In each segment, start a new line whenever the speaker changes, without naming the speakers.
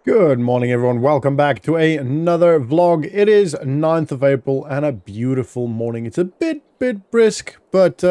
Good morning, everyone. Welcome back to another vlog. It is 9th of April and a beautiful morning. It's a bit brisk, but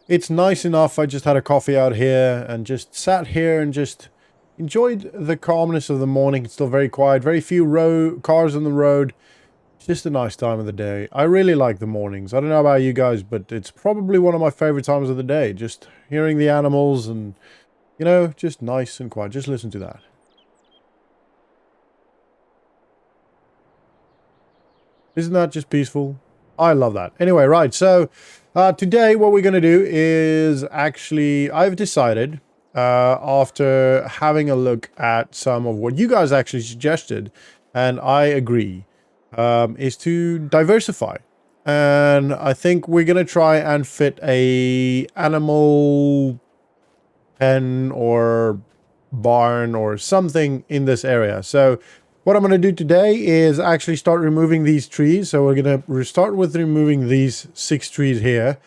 it's nice enough. I just had a coffee out here and just sat here and just enjoyed the calmness of the morning. It's still very quiet, very few cars on the road. It's just a nice time of the day. I really like the mornings. I don't know about you guys, but it's probably one of my favorite times of the day. Just hearing the animals and, you know, just nice and quiet. Just listen to that. Isn't that just peaceful? I love that. Anyway, right, so today what we're going to do is actually, I've decided, after having a look at some of what you guys actually suggested, and I agree, is to diversify. And I think we're going to try and fit a animal pen or barn or something in this area. So what I'm going to do today is actually start removing these trees. So we're going to start with removing these 6 trees here.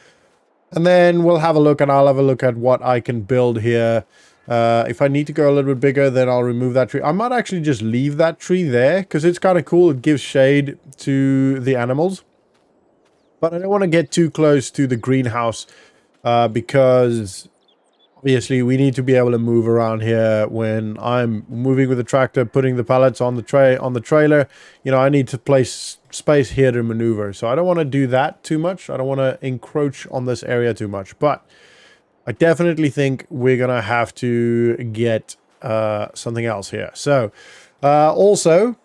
And then we'll have a look, and I'll have a look at what I can build here. If I need to go a little bit bigger, then I'll remove that tree. I might actually just leave that tree there because it's kind of cool. It gives shade to the animals. But I don't want to get too close to the greenhouse because obviously, we need to be able to move around here when I'm moving with the tractor, putting the pallets on the trailer. You know, I need to place space here to maneuver. So I don't want to do that too much. I don't want to encroach on this area too much. But I definitely think we're going to have to get something else here. So also,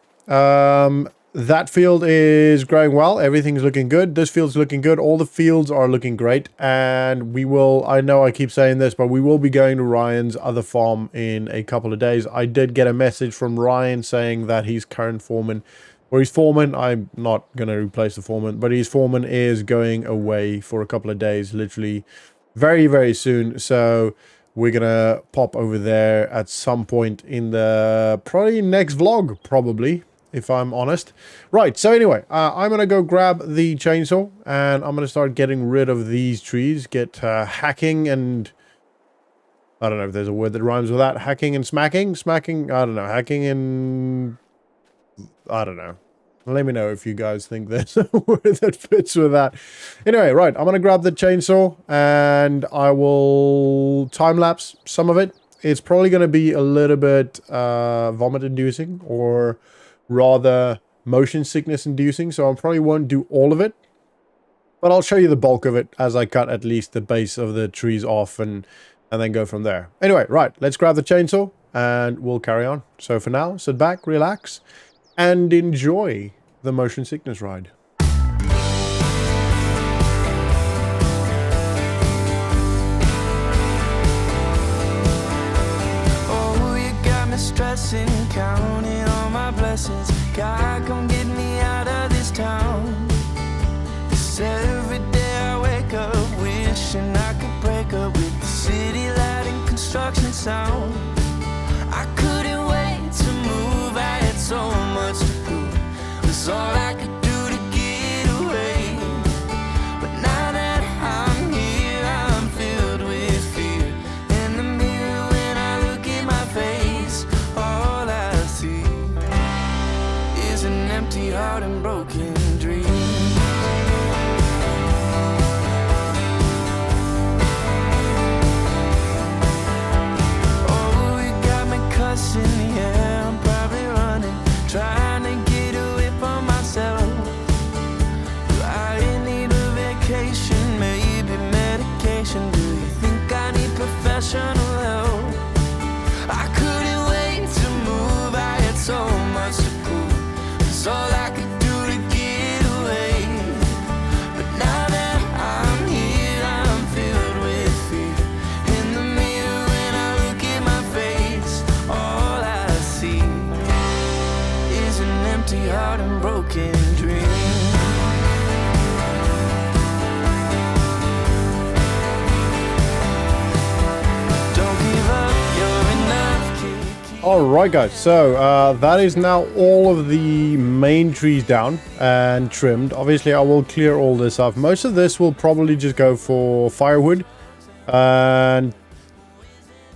that field is growing well. Everything's looking good. This field's looking good. All the fields are looking great. And we will, I know I keep saying this, but we will be going to Ryan's other farm in a couple of days. I did get a message from Ryan saying that his current foreman, or his foreman, I'm not going to replace the foreman, but his foreman is going away for a couple of days, literally very soon. So we're going to pop over there at some point in the probably next vlog, probably, if I'm honest. Right, so anyway, I'm going to go grab the chainsaw, and I'm going to start getting rid of these trees, get hacking and... I don't know if there's a word that rhymes with that. Hacking and smacking? Smacking? I don't know. Hacking and... I don't know. Let me know if you guys think there's a word that fits with that. Anyway, right, I'm going to grab the chainsaw, and I will time-lapse some of it. It's probably going to be a little bit vomit-inducing, or rather motion sickness inducing, so I probably won't do all of it, but I'll show you the bulk of it as I cut at least the base of the trees off and then go from there. Anyway, right, let's grab the chainsaw and we'll carry on. So for now, sit back, relax, and enjoy the motion sickness ride.
Stressing, counting all my blessings. God, come get me out of this town. 'Cause every day I wake up wishing I could break up with the city light and construction sound. I couldn't wait to move, I had so much to prove. It's all I could do to get away. But now that I'm here, I'm filled with fear. In the mirror when I look at my face, all I see is an empty heart and broken dreams. Oh, you got me cussing, yeah, I'm probably running, trying to get away from myself. Do I need a vacation, maybe medication? Do you think I need professional help? I couldn't wait to move, I had so much to prove. It's all I could do to get away. But now that I'm here, I'm filled with fear. In the mirror when I look at my face, all I see is an empty heart and broken dreams. Don't give up, you're enough, kid.
Alright guys, so that is now all of the main trees down and trimmed. Obviously I will clear all this off. Most of this will probably just go for firewood and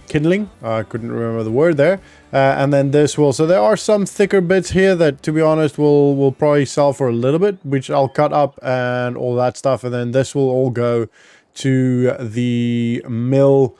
kindling. I couldn't remember the word there. And then this will, so there are some thicker bits here that, to be honest, will probably sell for a little bit, which I'll cut up and all that stuff. And then this will all go to the mill.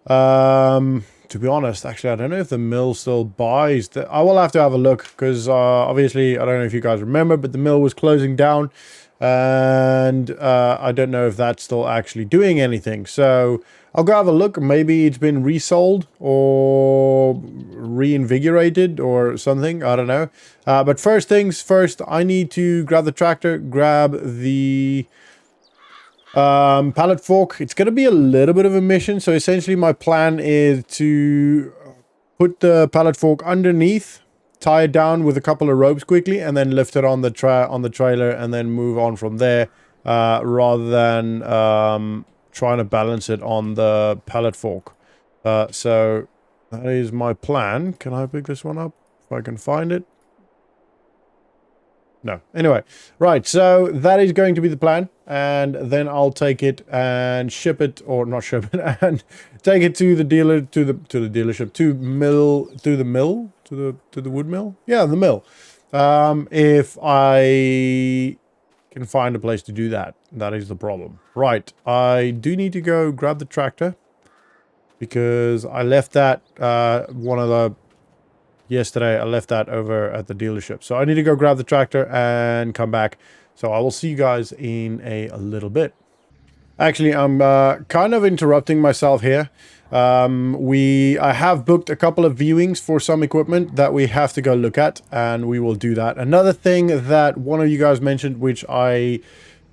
To be honest, actually, I don't know if the mill still buys. I will have to have a look, because obviously, I don't know if you guys remember, but the mill was closing down. And I don't know if that's still actually doing anything. So I'll go have a look. Maybe it's been resold or reinvigorated or something. I don't know. But first things first, I need to grab the tractor, grab the pallet fork. It's going to be a little bit of a mission. So essentially my plan is to put the pallet fork underneath, tie it down with a couple of ropes quickly, and then lift it on the trailer and then move on from there, rather than trying to balance it on the pallet fork. So that is my plan. Can I pick this one up if I can find it? No. Anyway, right, so that is going to be the plan, and then I'll take it and ship it, or not ship it, and take it to the dealer, to the dealership, to the wood mill. Yeah, the mill. If I can find a place to do that, that is the problem. Right, I do need to go grab the tractor, because I left that yesterday I left that over at the dealership. So I need to go grab the tractor and come back. So I will see you guys in a little bit. Actually, I'm kind of interrupting myself here. I have booked a couple of viewings for some equipment that we have to go look at, and we will do that. Another thing that one of you guys mentioned, which I'm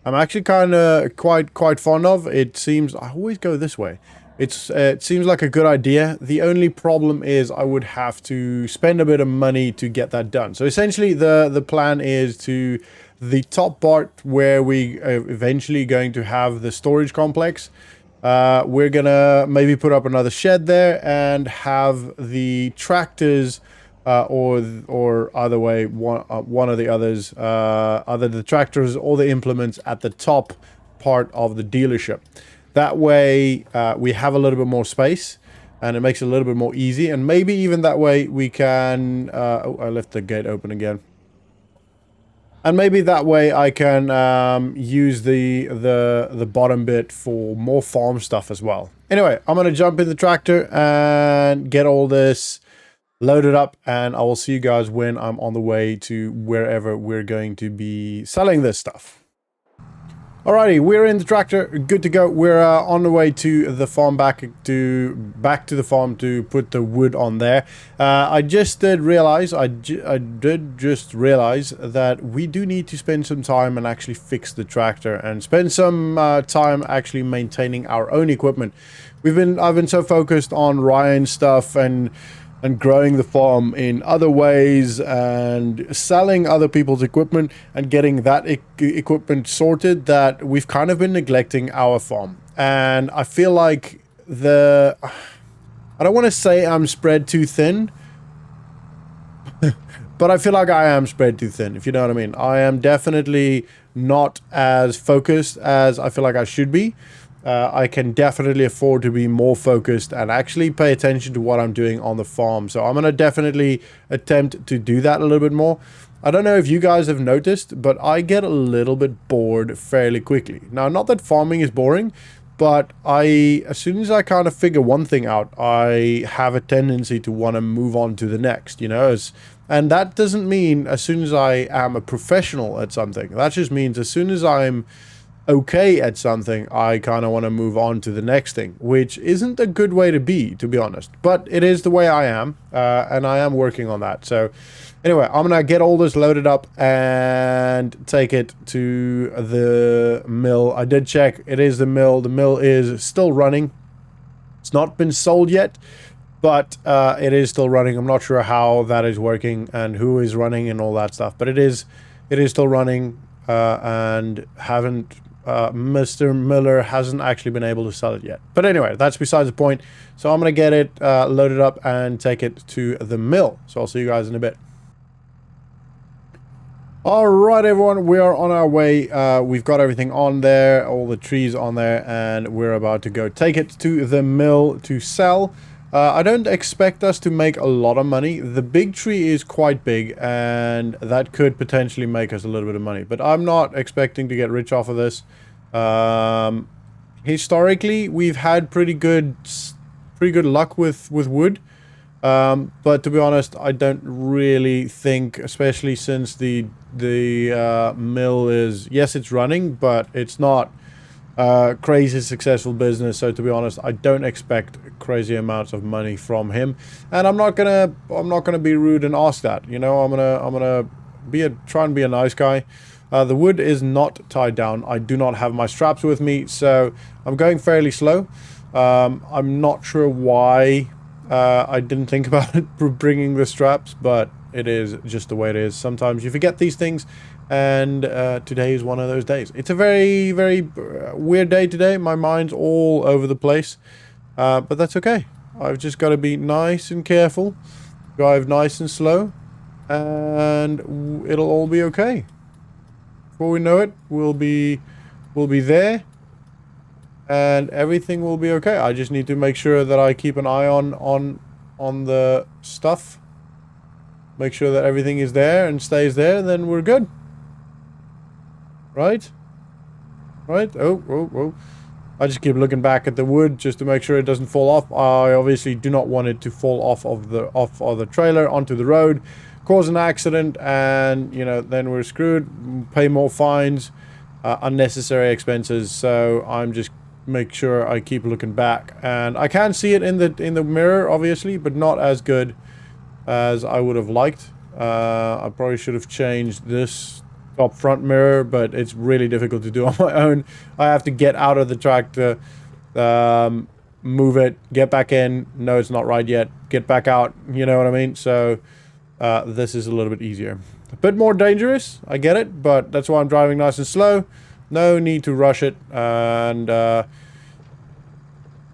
actually kind of quite fond of. It seems I always go this way. It seems like a good idea. The only problem is I would have to spend a bit of money to get that done. So essentially the plan is to the top part where we are eventually going to have the storage complex. We're gonna maybe put up another shed there and have the tractors or either way, one of the others, either the tractors or the implements at the top part of the dealership. That way, we have a little bit more space, and it makes it a little bit more easy. And maybe even that way we can... oh, I left the gate open again. And maybe that way I can use the bottom bit for more farm stuff as well. Anyway, I'm going to jump in the tractor and get all this loaded up, and I will see you guys when I'm on the way to wherever we're going to be selling this stuff. Alrighty, we're in the tractor, good to go. We're on the way to the farm, back to the farm to put the wood on there. I did just realize that we do need to spend some time and actually fix the tractor and spend some time actually maintaining our own equipment. I've been so focused on Ryan's stuff and growing the farm in other ways and selling other people's equipment and getting that equipment sorted that we've kind of been neglecting our farm. And I feel like I don't want to say I'm spread too thin, but I feel like I am spread too thin, if you know what I mean. I am definitely not as focused as I feel like I should be. I can definitely afford to be more focused and actually pay attention to what I'm doing on the farm. So I'm going to definitely attempt to do that a little bit more. I don't know if you guys have noticed, but I get a little bit bored fairly quickly. Now, not that farming is boring, but as soon as I kind of figure one thing out, I have a tendency to want to move on to the next, you know. And that doesn't mean as soon as I am a professional at something. That just means as soon as I'm okay at something, I kind of want to move on to the next thing, which isn't a good way to be honest, but it is the way I am, and I am working on that. So anyway, I'm gonna get all this loaded up and take it to the mill. I did check, it is the mill is still running. It's not been sold yet, but it is still running. I'm not sure how that is working and who is running and all that stuff, but it is still running, and Mr. Miller hasn't actually been able to sell it yet. But anyway, that's besides the point. So I'm going to get it loaded up and take it to the mill. So I'll see you guys in a bit. All right, everyone, we are on our way. We've got everything on there, all the trees on there, and we're about to go take it to the mill to sell. I don't expect us to make a lot of money. The big tree is quite big, and that could potentially make us a little bit of money. But I'm not expecting to get rich off of this. Historically, we've had pretty good luck with wood. But to be honest, I don't really think, especially since the mill is, yes, it's running, but it's not crazy successful business. So to be honest, I don't expect crazy amounts of money from him, and I'm not gonna be rude and ask that. You know, I'm gonna try and be a nice guy. The wood is not tied down. I do not have my straps with me, so I'm going fairly slow. I'm not sure why I didn't think about it bringing the straps, but it is just the way it is. Sometimes you forget these things, and today is one of those days. It's a very, very weird day today. My mind's all over the place, but that's okay. I've just got to be nice and careful, drive nice and slow, and it'll all be okay. Before we know it, we'll be there, and everything will be okay. I just need to make sure that I keep an eye on the stuff. Make sure that everything is there and stays there, then we're good. Right? Right? Oh. I just keep looking back at the wood just to make sure it doesn't fall off. I obviously do not want it to fall off of the trailer onto the road, cause an accident, and, you know, then we're screwed, pay more fines, unnecessary expenses. So I'm just make sure I keep looking back, and I can see it in the mirror, obviously, but not as good as I would have liked. I probably should have changed this top front mirror, but it's really difficult to do on my own. I have to get out of the tractor, move it, get back in. No, it's not right yet. Get back out. You know what I mean? So this is a little bit easier. A bit more dangerous, I get it, but that's why I'm driving nice and slow. No need to rush it and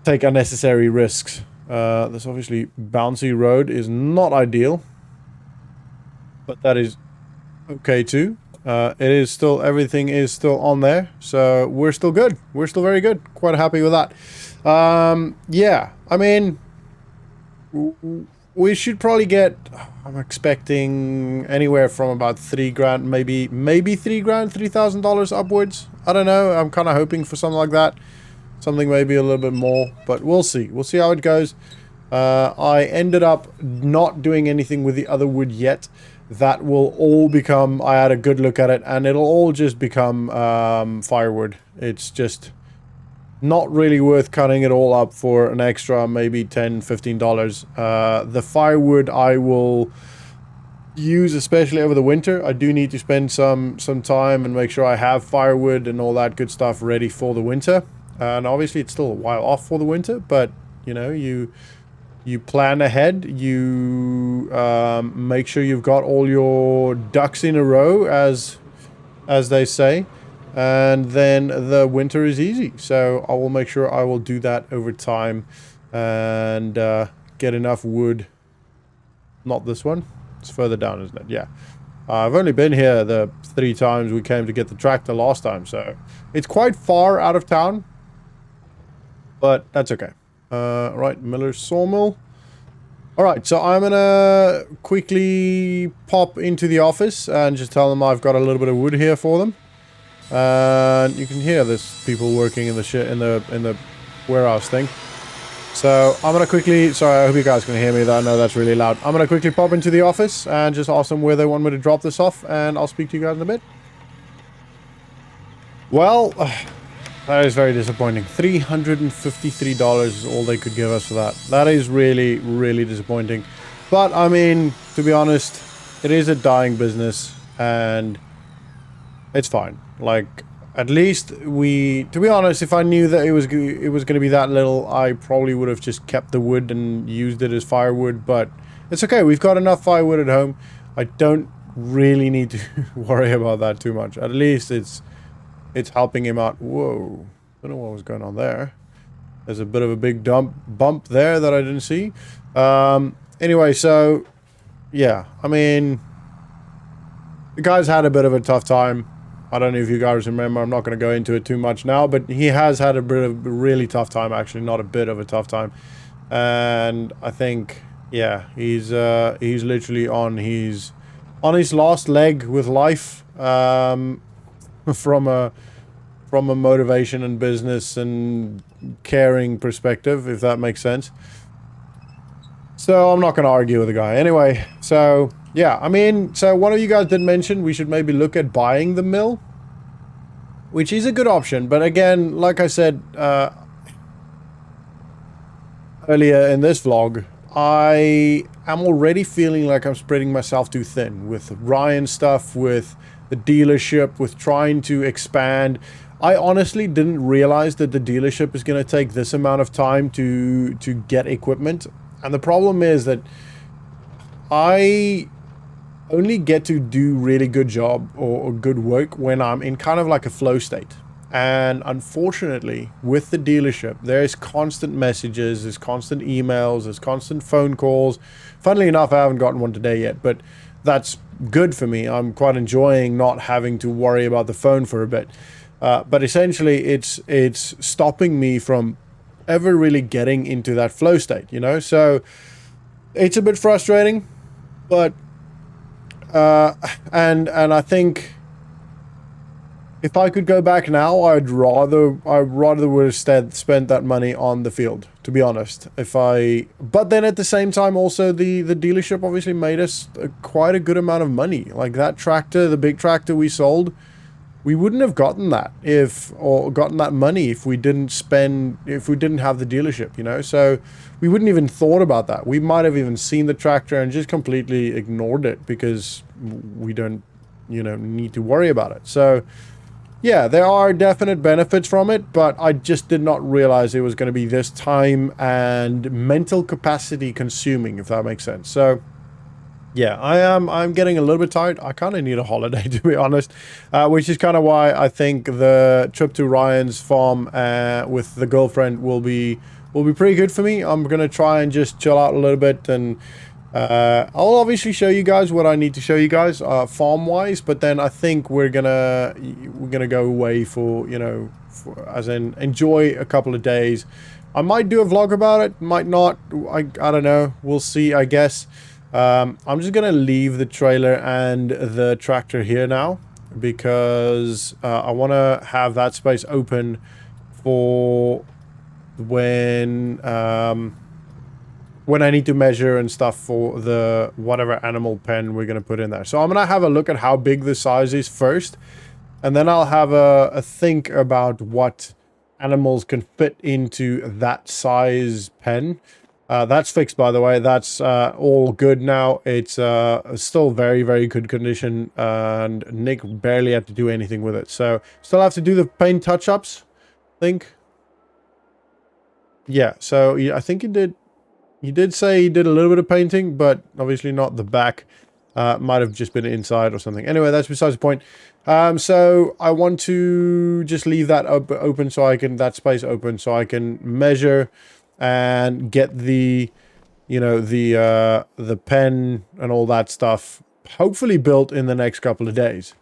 take unnecessary risks. This obviously bouncy road is not ideal, but that is okay too. It is still, everything is still on there, so we're still good. We're still very good. Quite happy with that. Yeah, I mean, we should probably get, I'm expecting anywhere from about $3,000, maybe $3,000, $3,000 upwards. I don't know. I'm kind of hoping for something like that. Something maybe a little bit more, but we'll see. We'll see how it goes. I ended up not doing anything with the other wood yet. That will all become, I had a good look at it, and it'll all just become firewood. It's just not really worth cutting it all up for an extra maybe $10, $15. The firewood I will use, especially over the winter. I do need to spend some time and make sure I have firewood and all that good stuff ready for the winter. And obviously it's still a while off for the winter, but you know, you plan ahead, you make sure you've got all your ducks in a row, as they say, and then the winter is easy. So I will make sure I will do that over time and get enough wood. Not this one, it's further down, isn't it? Yeah. I've only been here the 3 times we came to get the tractor last time, so it's quite far out of town, but that's okay. Right, Miller's Sawmill. Alright, so I'm gonna quickly pop into the office and just tell them I've got a little bit of wood here for them. And you can hear there's people working in the warehouse thing. So I'm gonna quickly, sorry, I hope you guys can hear me. I know that's really loud. I'm gonna quickly pop into the office and just ask them where they want me to drop this off, and I'll speak to you guys in a bit. Well, that is very disappointing. $353 is all they could give us for that. That is really, really disappointing. But, I mean, to be honest, it is a dying business, and it's fine. Like, at least to be honest, if I knew that it was going to be that little, I probably would have just kept the wood and used it as firewood. But it's okay. We've got enough firewood at home. I don't really need to worry about that too much. At least it's helping him out. Whoa. Don't know what was going on there. There's a bit of a big bump there that I didn't see. Anyway, so, yeah. I mean, the guy's had a bit of a tough time. I don't know if you guys remember. I'm not going to go into it too much now, but he has had a bit of a really tough time, actually. Not a bit of a tough time. and I think, yeah, he's literally on his last leg with life, from a motivation and business and caring perspective, if that makes sense. So I'm not going to argue with the guy. Anyway, so yeah, I mean, so one of you guys did mention we should maybe look at buying the mill, which is a good option. But again, like I said earlier in this vlog, I am already feeling like I'm spreading myself too thin with Ryan stuff, with the dealership, with trying to expand. I honestly didn't realize that the dealership is going to take this amount of time to get equipment. And the problem is that I only get to do really good job or good work when I'm in kind of like a flow state. And unfortunately, with the dealership, there's constant messages, there's constant emails, there's constant phone calls. Funnily enough, I haven't gotten one today yet, but that's good for me. I'm quite enjoying not having to worry about the phone for a bit. But essentially, it's stopping me from ever really getting into that flow state, you know? So it's a bit frustrating, but and I think if I could go back now, I'd rather would have spent that money on the field, to be honest. But then at the same time, also the dealership obviously made us quite a good amount of money. Like that tractor, the big tractor we sold, we wouldn't have gotten that gotten that money if we didn't have the dealership, you know? So we wouldn't even thought about that. We might have even seen the tractor and just completely ignored it because we don't, you know, need to worry about it. So yeah, there are definite benefits from it, but I just did not realize it was going to be this time and mental capacity consuming, if that makes sense. So yeah, I'm getting a little bit tired. I kind of need a holiday, to be honest, which is kind of why I think the trip to Ryan's farm with the girlfriend will be pretty good for me. I'm gonna try and just chill out a little bit, and I'll obviously show you guys what I need to show you guys farm wise, but then I think we're gonna go away for, you know, as in enjoy a couple of days. I might do a vlog about it, might not. I don't know, we'll see, I guess. I'm just gonna leave the trailer and the tractor here now because I want to have that space open for when I need to measure and stuff for the whatever animal pen we're gonna put in there. So I'm gonna have a look at how big the size is first, and then I'll have a think about what animals can fit into that size pen. That's fixed, by the way. That's all good now. It's still very, very good condition, and Nick barely had to do anything with it. So still have to do the paint touch-ups, I think. Yeah, so yeah, I think he did say he did a little bit of painting, but obviously not the back. Might have just been inside or something. Anyway, that's besides the point. So I want to just leave that open so I can, that space open so I can measure and get the, you know, the pen and all that stuff hopefully built in the next couple of days.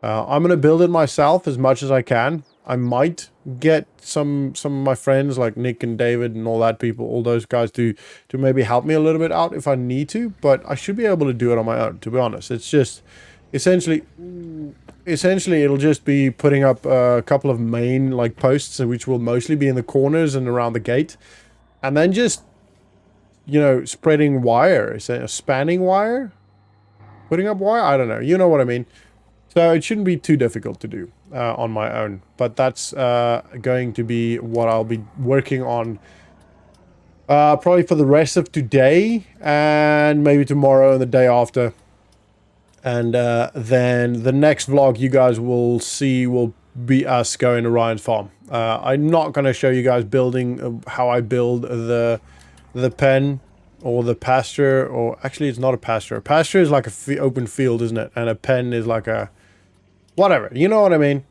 I'm going to build it myself as much as I can. I might get some of my friends like Nick and David and all that people, all those guys to maybe help me a little bit out if I need to, but I should be able to do it on my own, to be honest. It's just essentially it'll just be putting up a couple of main like posts, which will mostly be in the corners and around the gate. And then just, you know, spreading wire, is it a spanning wire? Putting up wire? I don't know. You know what I mean. So it shouldn't be too difficult to do on my own. But that's going to be what I'll be working on probably for the rest of today and maybe tomorrow and the day after. And then the next vlog you guys will see will be us going to Ryan's farm. I'm not going to show you guys building how I build the pen or the pasture, or actually it's not a pasture. A pasture is like a open field, isn't it? And a pen is like a whatever. You know what I mean?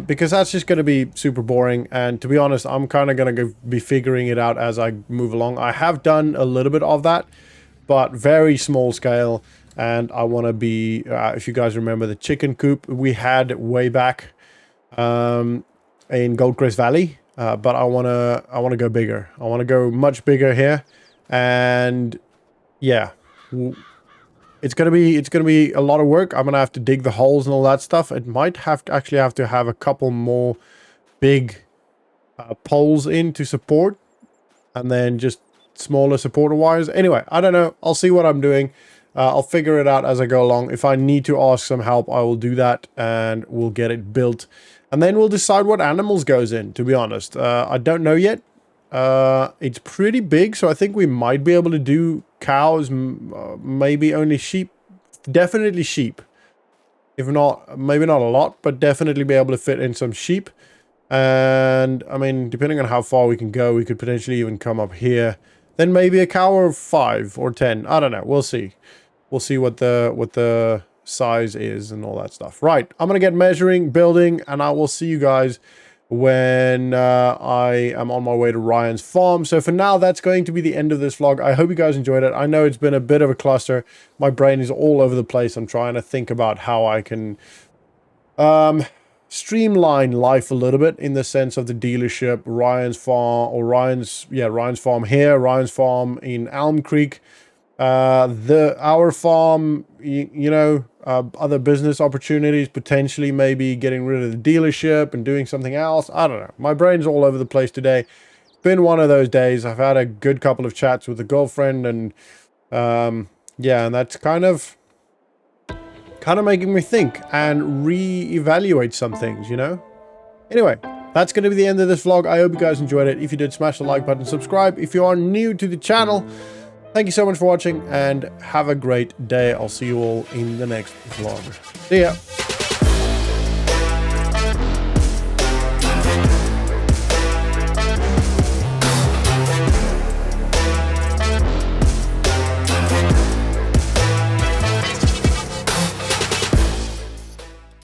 Because that's just going to be super boring. And to be honest, I'm kind of going to be figuring it out as I move along. I have done a little bit of that, but very small scale. And I want to be, if you guys remember the chicken coop we had way back in Goldcrest Valley, but I wanna go bigger. I want to go much bigger here, and yeah, it's gonna be a lot of work. I'm gonna have to dig the holes and all that stuff. It might actually have to have a couple more big poles in to support, and then just smaller supporter wires. Anyway, I don't know. I'll see what I'm doing. I'll figure it out as I go along. If I need to ask some help, I will do that, and we'll get it built. And then we'll decide what animals goes in, to be honest. I don't know yet. It's pretty big, so I think we might be able to do cows, maybe only sheep. Definitely sheep. If not, maybe not a lot, but definitely be able to fit in some sheep. And, I mean, depending on how far we can go, we could potentially even come up here. Then maybe a cow or 5 or 10. I don't know. We'll see. We'll see what the size is and all that stuff. Right. I'm going to get measuring, building, and I will see you guys when I am on my way to Ryan's farm. So for now, that's going to be the end of this vlog. I hope you guys enjoyed it. I know it's been a bit of a cluster. My brain is all over the place. I'm trying to think about how I can streamline life a little bit in the sense of the dealership, Ryan's farm, or Ryan's farm here, Ryan's farm in Elm Creek, our farm, you know, other business opportunities, potentially maybe getting rid of the dealership and doing something else. I don't know. My brain's all over the place today. It's been one of those days. I've had a good couple of chats with a girlfriend, and yeah, and that's kind of making me think and re-evaluate some things, you know? Anyway, that's going to be the end of this vlog. I hope you guys enjoyed it. If you did, smash the like button, subscribe. If you are new to the channel, thank you so much for watching, and have a great day. I'll see you all in the next vlog. See ya.